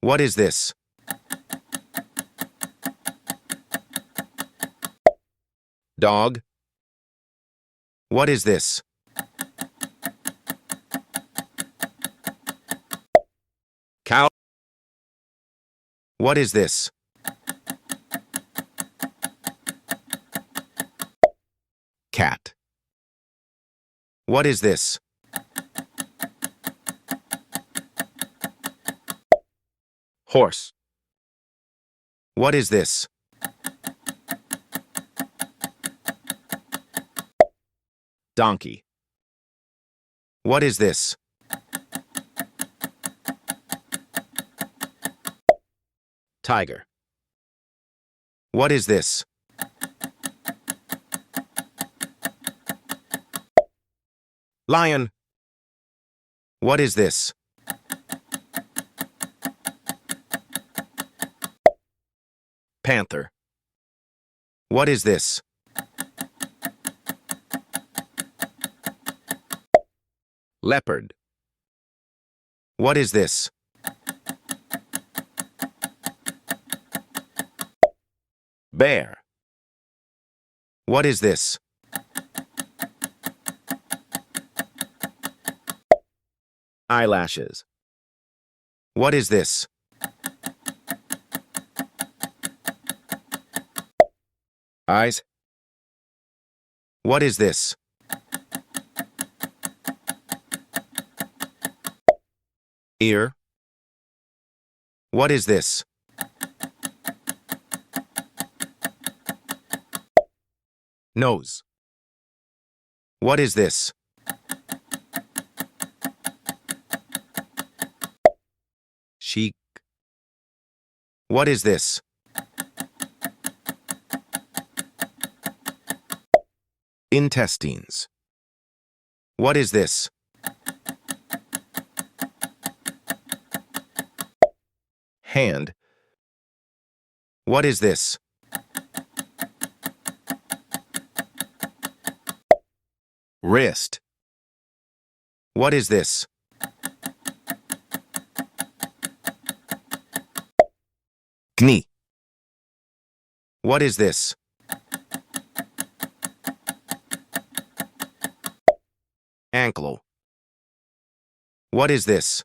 What is this? Dog. What is this? Cow. What is this? Cat. What is this? Horse. What is this? Donkey. What is this? Tiger. What is this? Lion. What is this? Panther. What is this? Leopard. What is this? Bear. What is this? Eyelashes. What is this? Eyes. What is this? Ear. What is this? Nose. What is this? Cheek. What is this? Intestines. What is this? Hand. What is this? Wrist. What is this? Knee. What is this? Ankle. What is this?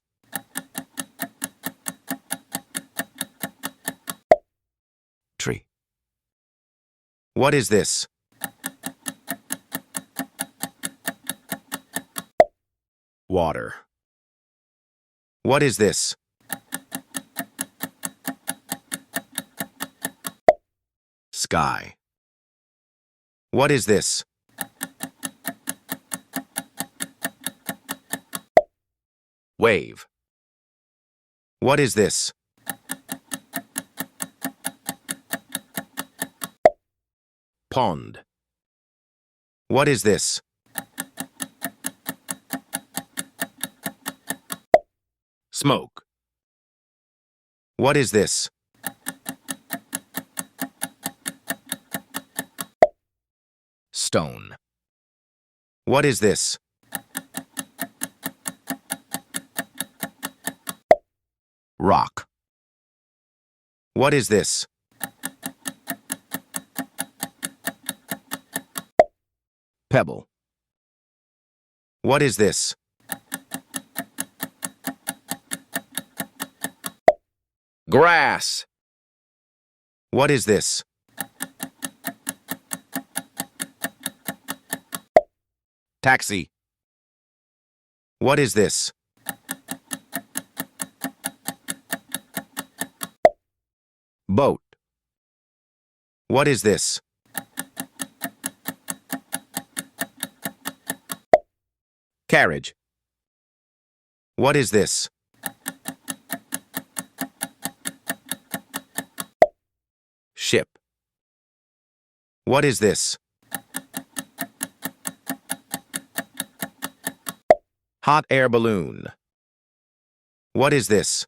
Tree. What is this? Water. What is this? Sky. What is this? Wave. What is this? Pond. What is this? Smoke. What is this? Stone. What is this? Rock. What is this? Pebble. What is this? Grass. What is this? Taxi. What is this? Boat. What is this? Carriage. What is this? Ship. What is this? Hot air balloon. What is this?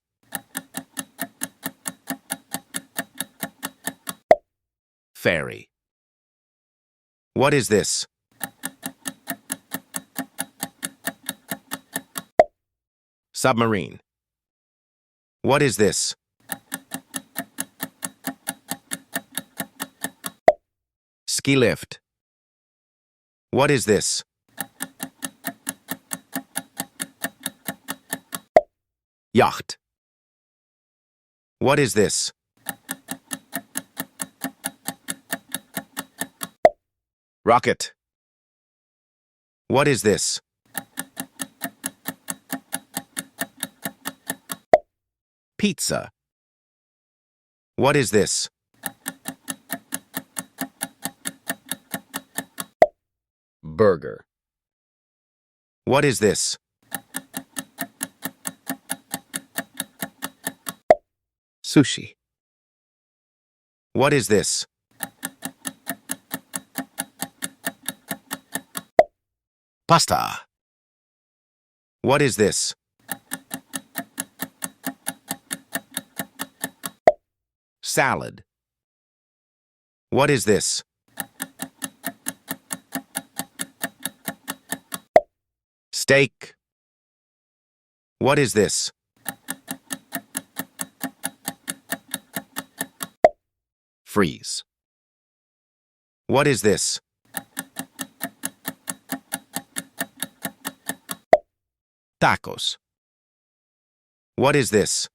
Ferry. What is this? Submarine. What is this? Ski lift. What is this? Yacht. What is this? Rocket. What is this? Pizza. What is this? Burger. What is this? Sushi. What is this? Pasta. What is this? Salad. What is this? Steak. What is this? Freeze. What is this? Tacos. What is this?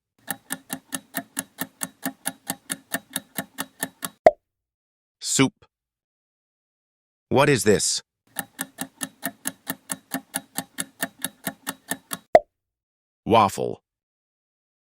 Soup. What is this? Waffle.